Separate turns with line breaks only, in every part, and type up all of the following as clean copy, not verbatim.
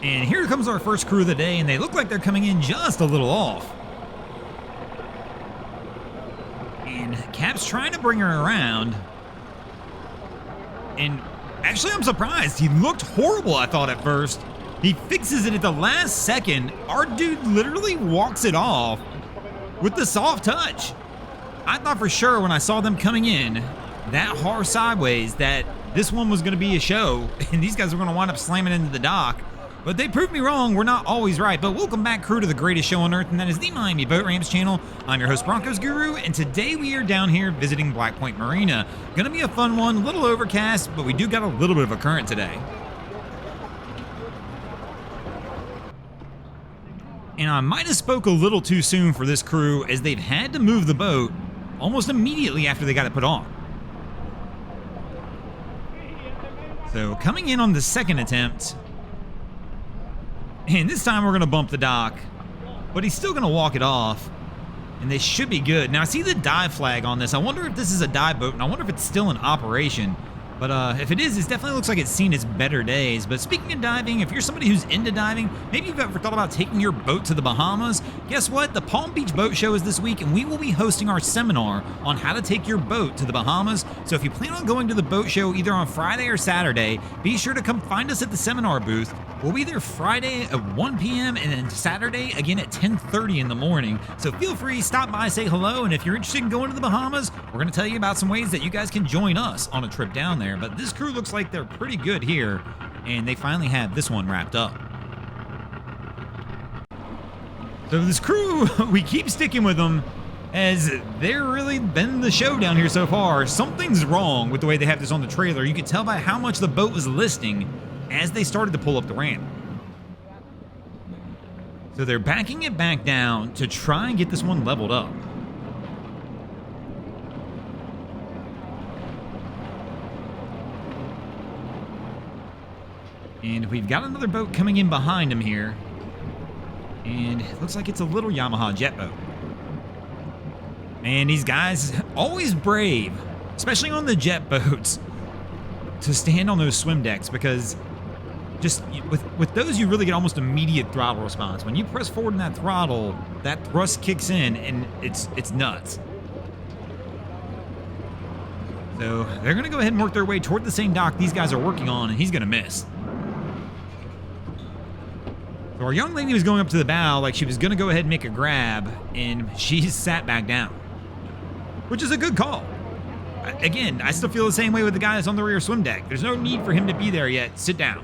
And here comes our first crew of the day, and they look like they're coming in just a little off. And Cap's trying to bring her around. And actually, I'm surprised. He looked horrible, I thought, at first. He fixes it at the last second. Our dude literally walks it off with the soft touch. I thought for sure when I saw them coming in that hard sideways that this one was going to be a show and these guys were going to wind up slamming into the dock. But they proved me wrong. We're not always right. But welcome back, crew, to the greatest show on earth, and that is the Miami Boat Ramps channel. I'm your host, Broncos Guru, and today we are down here visiting Point Marina. Gonna be a fun one, a little overcast, but we do got a little bit of a current today. And I might have spoke a little too soon for this crew, as they've had to move the boat almost immediately after they got it put on. So coming in on the second attempt, and this time we're going to bump the dock, but he's still going to walk it off, and they should be good. Now, I see the dive flag on this. I wonder if this is a dive boat, and I wonder if it's still in operation. But if it is, it definitely looks like it's seen its better days. But speaking of diving, if you're somebody who's into diving, maybe you've ever thought about taking your boat to the Bahamas, guess what? The Palm Beach Boat Show is this week, and we will be hosting our seminar on how to take your boat to the Bahamas. So if you plan on going to the boat show either on Friday or Saturday, be sure to come find us at the seminar booth. We'll be there Friday at 1 p.m. and then Saturday again at 10:30 in the morning. So feel free, stop by, say hello, and if you're interested in going to the Bahamas, we're going to tell you about some ways that you guys can join us on a trip down there. But this crew looks like they're pretty good here, and they finally have this one wrapped up. So this crew, we keep sticking with them, as they're really been the show down here so far. Something's wrong with the way they have this on the trailer. You could tell by how much the boat was listing as they started to pull up the ramp. So they're backing it back down to try and get this one leveled up. And we've got another boat coming in behind him here. And it looks like it's a little Yamaha Jetboat. And these guys, always brave, especially on the jet boats, to stand on those swim decks, because just with those, you really get almost immediate throttle response. When you press forward in that throttle, that thrust kicks in, and it's nuts. So they're going to go ahead and work their way toward the same dock these guys are working on, and he's going to miss. So our young lady was going up to the bow like she was going to go ahead and make a grab, and she sat back down, which is a good call. Again, I still feel the same way with the guys on the rear swim deck. There's no need for him to be there yet. Sit down.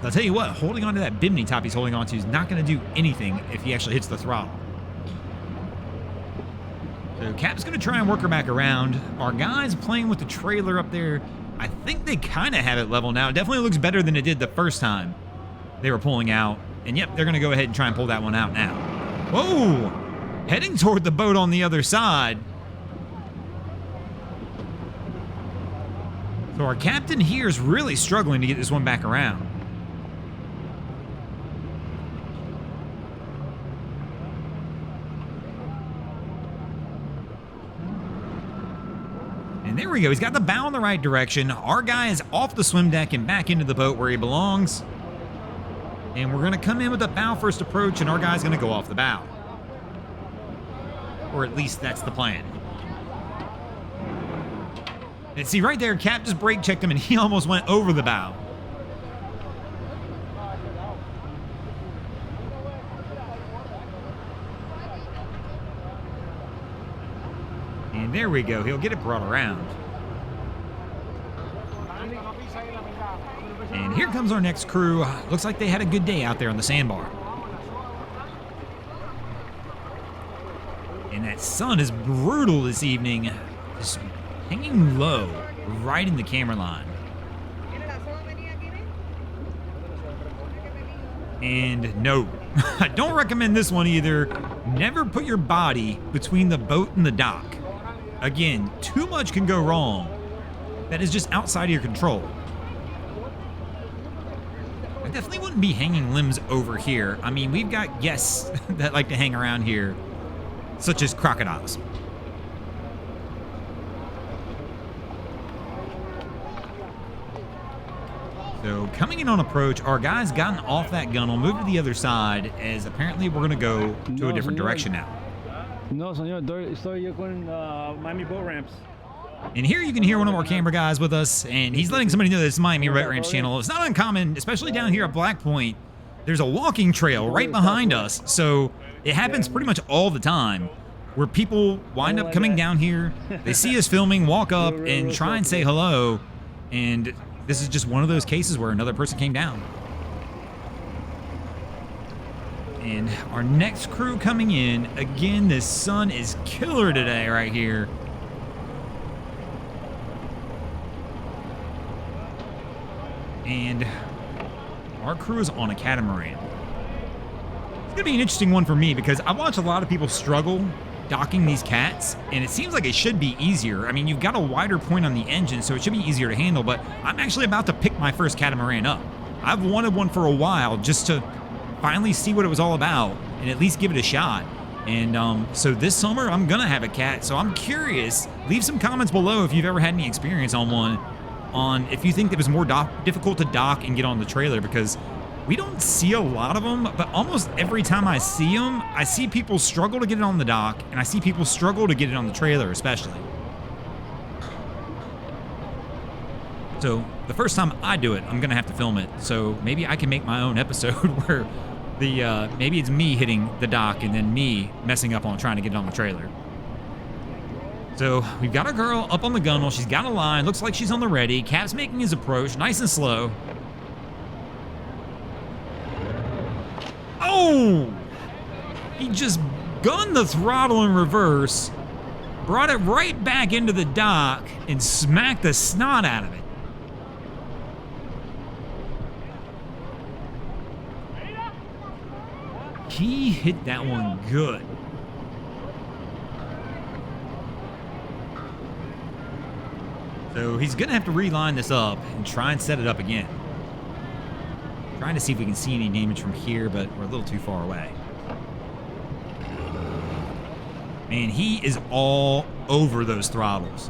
I'll tell you what, holding onto that bimini top he's holding onto is not going to do anything if he actually hits the throttle. So Cap's going to try and work her back around. Our guys playing with the trailer up there, I think they kind of have it level now. It definitely looks better than it did the first time they were pulling out. And yep, they're going to go ahead and try and pull that one out now. Whoa! Heading toward the boat on the other side. So our captain here is really struggling to get this one back around. And there we go. He's got the bow in the right direction. Our guy is off the swim deck and back into the boat where he belongs. And we're going to come in with a bow first approach, and our guy's going to go off the bow. Or at least that's the plan. And see right there, Cap just brake checked him and he almost went over the bow. And there we go. He'll get it brought around. And here comes our next crew. Looks like they had a good day out there on the sandbar. And that sun is brutal this evening. Just hanging low right in the camera line. And no, I don't recommend this one either. Never put your body between the boat and the dock. Again, too much can go wrong. That is just outside of your control. I definitely wouldn't be hanging limbs over here. I mean, we've got guests that like to hang around here, such as crocodiles. So coming in on approach, our guy's gotten off that gun. I'll move to the other side as apparently we're going to go to a different direction now.
No, señor, estoy yo con Miami Boat Ramps.
And here you can hear one of our camera guys with us, and he's letting somebody know that it's Miami Boat Ramps channel. It's not uncommon, especially down here at Black Point. There's a walking trail right behind us, so it happens pretty much all the time where people wind up coming down here. They see us filming, walk up, and try and say hello, and this is just one of those cases where another person came down. And our next crew coming in, again, the sun is killer today right here. And our crew is on a catamaran. It's gonna be an interesting one for me because I watch a lot of people struggle docking these cats, and it seems like it should be easier. I mean, you've got a wider point on the engine, so it should be easier to handle, but I'm actually about to pick my first catamaran up. I've wanted one for a while just to finally see what it was all about and at least give it a shot. And so this summer, I'm gonna have a cat, so I'm curious. Leave some comments below if you've ever had any experience on one, on if you think it was more difficult to dock and get on the trailer, because we don't see a lot of them, but almost every time I see them, I see people struggle to get it on the dock, and I see people struggle to get it on the trailer especially. So the first time I do it, I'm gonna have to film it, so maybe I can make my own episode where the maybe it's me hitting the dock and then me messing up on trying to get it on the trailer. So we've got our girl up on the gunwale. She's got a line. Looks like she's on the ready. Cap's making his approach, nice and slow. Oh! He just gunned the throttle in reverse, brought it right back into the dock, and smacked the snot out of it. He hit that one good. So he's gonna have to reline this up and try and set it up again. Trying to see if we can see any damage from here, but we're a little too far away. Man, he is all over those throttles.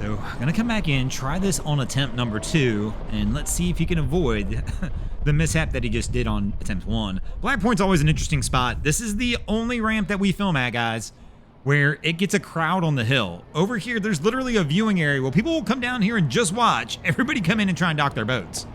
So I'm gonna come back in, try this on attempt number 2, and let's see if he can avoid the mishap that he just did on attempt 1. Black Point's always an interesting spot. This is the only ramp that we film at, guys, where it gets a crowd on the hill. Over here, there's literally a viewing area where people will come down here and just watch everybody come in and try and dock their boats.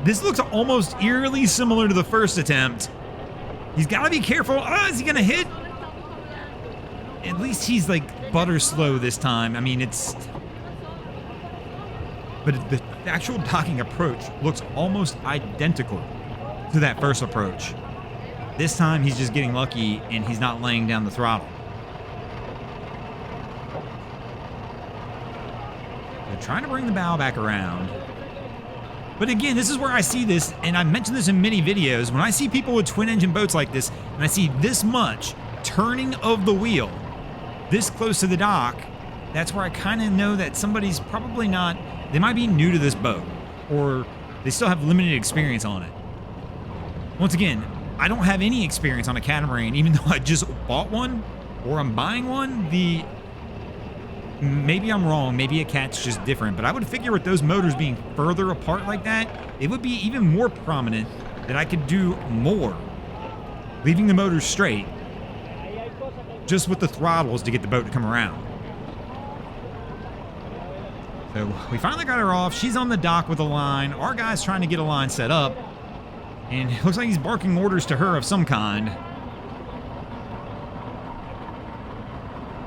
This looks almost eerily similar to the first attempt. He's got to be careful. Oh, is he going to hit? At least he's like butter slow this time. I mean, it's... But the actual docking approach looks almost identical to that first approach. This time he's just getting lucky and he's not laying down the throttle. They're trying to bring the bow back around. But again, this is where I see this, and I mentioned this in many videos, when I see people with twin-engine boats like this, and I see this much turning of the wheel this close to the dock, that's where I kind of know that somebody's probably not, they might be new to this boat, or they still have limited experience on it. Once again, I don't have any experience on a catamaran, even though I just bought one, or I'm buying one. Maybe I'm wrong, maybe a cat's just different, but I would figure with those motors being further apart like that, it would be even more prominent that I could do more, leaving the motors straight, just with the throttles to get the boat to come around. So we finally got her off. She's on the dock with a line. Our guy's trying to get a line set up, and it looks like he's barking orders to her of some kind.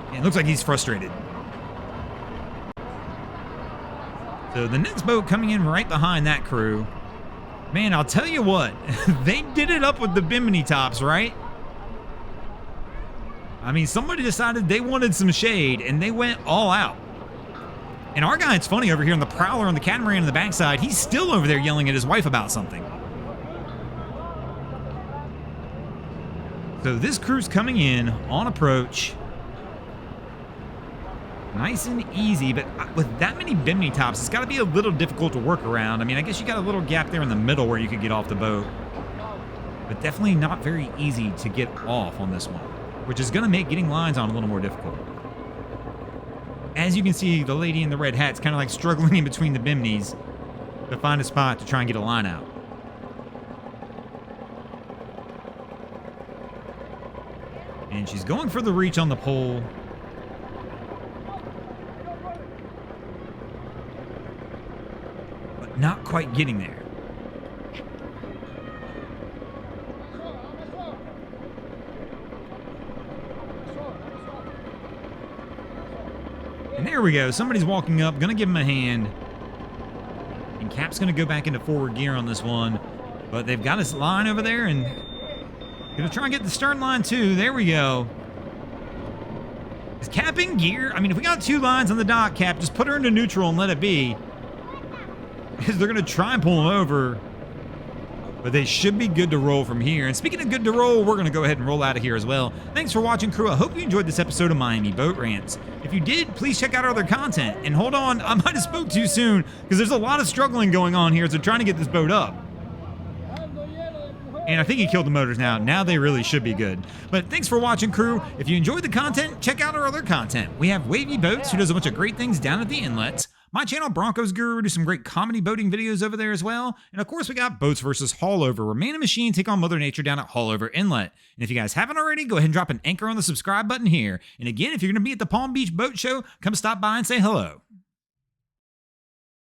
And it looks like he's frustrated. So the next boat coming in right behind that crew. Man, I'll tell you what, they did it up with the bimini tops, right? I mean, somebody decided they wanted some shade, and they went all out. And our guy, it's funny, over here on the prowler on the catamaran on the backside, he's still over there yelling at his wife about something. So this crew's coming in on approach. Nice and easy, but with that many bimini tops, it's got to be a little difficult to work around. I mean, I guess you got a little gap there in the middle where you could get off the boat, but definitely not very easy to get off on this one, which is going to make getting lines on a little more difficult. As you can see, the lady in the red hat's kind of like struggling in between the biminis to find a spot to try and get a line out. And she's going for the reach on the pole. But not quite getting there. And there we go. Somebody's walking up. Gonna give him a hand. And Cap's gonna go back into forward gear on this one. But they've got his line over there and gonna try and get the stern line too. There we go. Is Cap in gear? I mean, if we got 2 lines on the dock, Cap, just put her into neutral and let it be. Because they're gonna try and pull him over. But they should be good to roll from here. And speaking of good to roll, we're going to go ahead and roll out of here as well. Thanks for watching, crew. I hope you enjoyed this episode of Miami Boat Rants. If you did, please check out our other content. And hold on, I might have spoke too soon because there's a lot of struggling going on here as they're trying to get this boat up. And I think he killed the motors now. Now they really should be good. But thanks for watching, crew. If you enjoyed the content, check out our other content. We have Wavy Boats, who does a bunch of great things down at the inlets. My channel, Broncos Guru, do some great comedy boating videos over there as well. And of course, we got Boats versus Haulover, where man and machine take on Mother Nature down at Haulover Inlet. And if you guys haven't already, go ahead and drop an anchor on the subscribe button here. And again, if you're going to be at the Palm Beach Boat Show, come stop by and say hello.